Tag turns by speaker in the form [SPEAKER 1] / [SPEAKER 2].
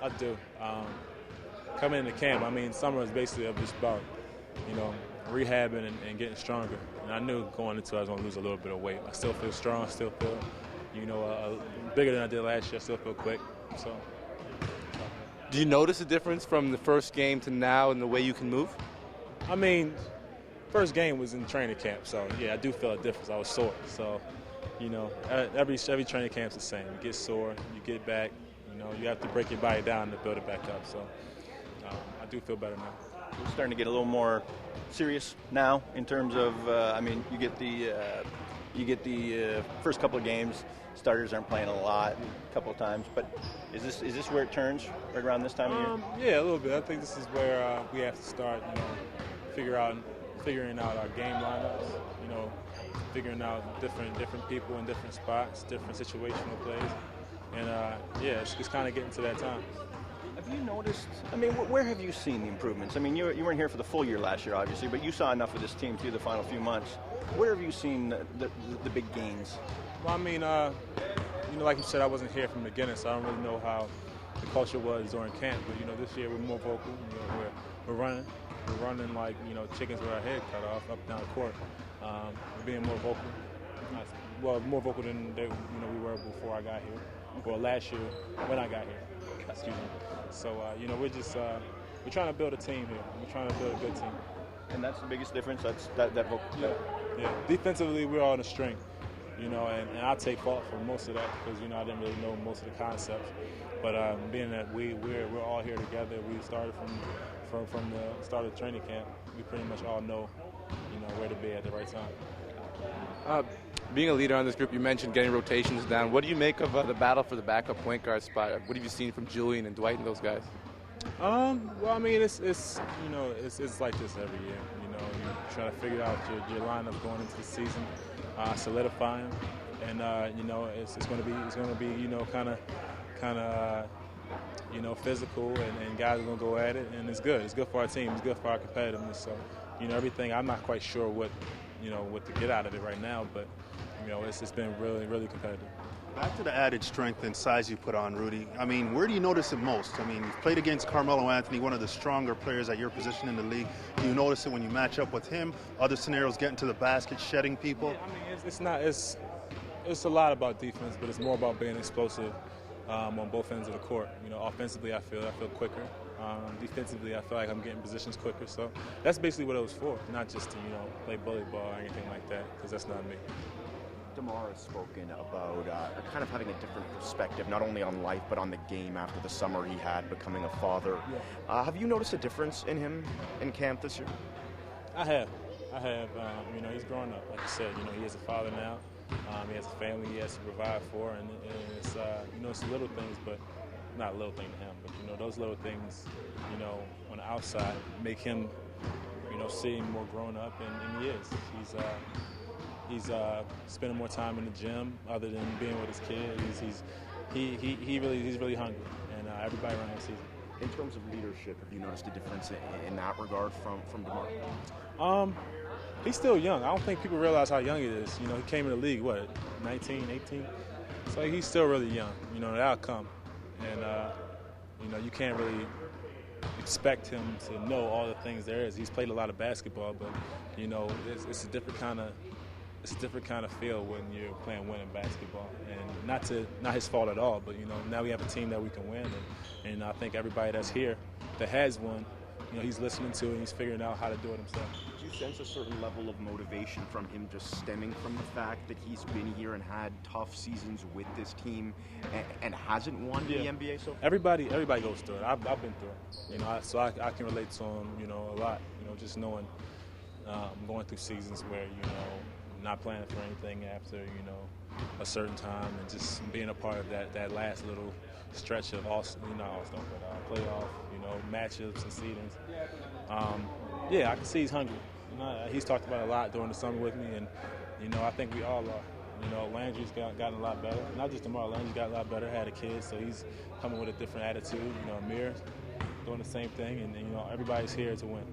[SPEAKER 1] I do. Coming into camp, I mean, summer is basically just about, rehabbing and getting stronger. And I knew going into it I was going to lose a little bit of weight. I still feel strong, still feel, bigger than I did last year. I still feel quick. So.
[SPEAKER 2] Do you notice a difference from the first game to now in the way you can move?
[SPEAKER 1] I mean, first game was in training camp, so yeah, I do feel a difference. I was sore, so every training camp's the same. You get sore, you get back. You have to break your body down to build it back up. So I do feel better now.
[SPEAKER 3] We're starting to get a little more serious now in terms of. You get the first couple of games. Starters aren't playing a lot, a couple of times. But is this where it turns right around this time of year?
[SPEAKER 1] Yeah, a little bit. I think this is where we have to start. Figuring out our game lineups. Figuring out different people in different spots, different situational plays, and it's kind of getting to that time.
[SPEAKER 3] Have you noticed? Where have you seen the improvements? You weren't here for the full year last year, obviously, but you saw enough of this team through the final few months. Where have you seen the big gains?
[SPEAKER 1] Well, like you said, I wasn't here from the beginning, so I don't really know how the culture was during camp. But this year we're more vocal. We're running. We're running like chickens with our head cut off up and down the court. We're being more vocal. More vocal than we were before I got here. Well, last year when I got here. Excuse me. So we're just we're trying to build a team here. We're trying to build a good team.
[SPEAKER 3] And that's the biggest difference. That's that vocal.
[SPEAKER 1] Yeah. Defensively, we're all in the string. And I take fault for most of that because I didn't really know most of the concepts. But being that we're all here together, we started from the start of training camp. We pretty much all know where to be at the right time.
[SPEAKER 2] Being a leader on this group, you mentioned getting rotations down. What do you make of the battle for the backup point guard spot? What have you seen from Julian and Dwight and those guys?
[SPEAKER 1] It's like this every year. You try to figure out your lineup going into the season, solidifying, and it's going to be kind of physical, and guys are going to go at it, and it's good. It's good for our team. It's good for our competitiveness. So everything. I'm not quite sure what to get out of it right now, but it's been really, really competitive.
[SPEAKER 4] Back to the added strength and size you put on, Rudy. Where do you notice it most? You've played against Carmelo Anthony, one of the stronger players at your position in the league. Do you notice it when you match up with him? Other scenarios, getting to the basket, shedding people?
[SPEAKER 1] Yeah, it's a lot about defense, but it's more about being explosive on both ends of the court. Offensively, I feel quicker. Defensively, I feel like I'm getting positions quicker. So that's basically what it was for, not just to play bully ball or anything like that, because that's not me.
[SPEAKER 5] DeMar has spoken about kind of having a different perspective, not only on life, but on the game after the summer he had becoming a father. Yeah. Have you noticed a difference in him in camp this year?
[SPEAKER 1] I have. He's growing up. Like you said, he has a father now. He has a family he has to provide for, and it's, it's little things, but not a little thing to him. But, those little things, on the outside make him, seem more grown up, and he is. He's spending more time in the gym other than being with his kids. He's really hungry, and everybody around him sees it.
[SPEAKER 5] In terms of leadership, have you noticed a difference in that regard from DeMar?
[SPEAKER 1] He's still young. I don't think people realize how young he is. He came in the league, 19, 18? So he's still really young. That'll come. And, you can't really expect him to know all the things there is. He's played a lot of basketball, but, it's a different kind of feel when you're playing winning basketball, and not his fault at all. But now we have a team that we can win, and I think everybody that's here that has won, he's listening to it and he's figuring out how to do it himself.
[SPEAKER 5] Do you sense a certain level of motivation from him just stemming from the fact that he's been here and had tough seasons with this team and hasn't won the NBA so far?
[SPEAKER 1] Everybody goes through it. I've been through it. So I can relate to him, a lot. Just knowing going through seasons where not planning for anything after a certain time, and just being a part of that last little stretch of playoff matchups and seedings. I can see he's hungry. He's talked about it a lot during the summer with me, and I think we all are. Landry's gotten a lot better. Not just DeMar, Landry's got a lot better. Had a kid, so he's coming with a different attitude. Amir doing the same thing, and everybody's here to win.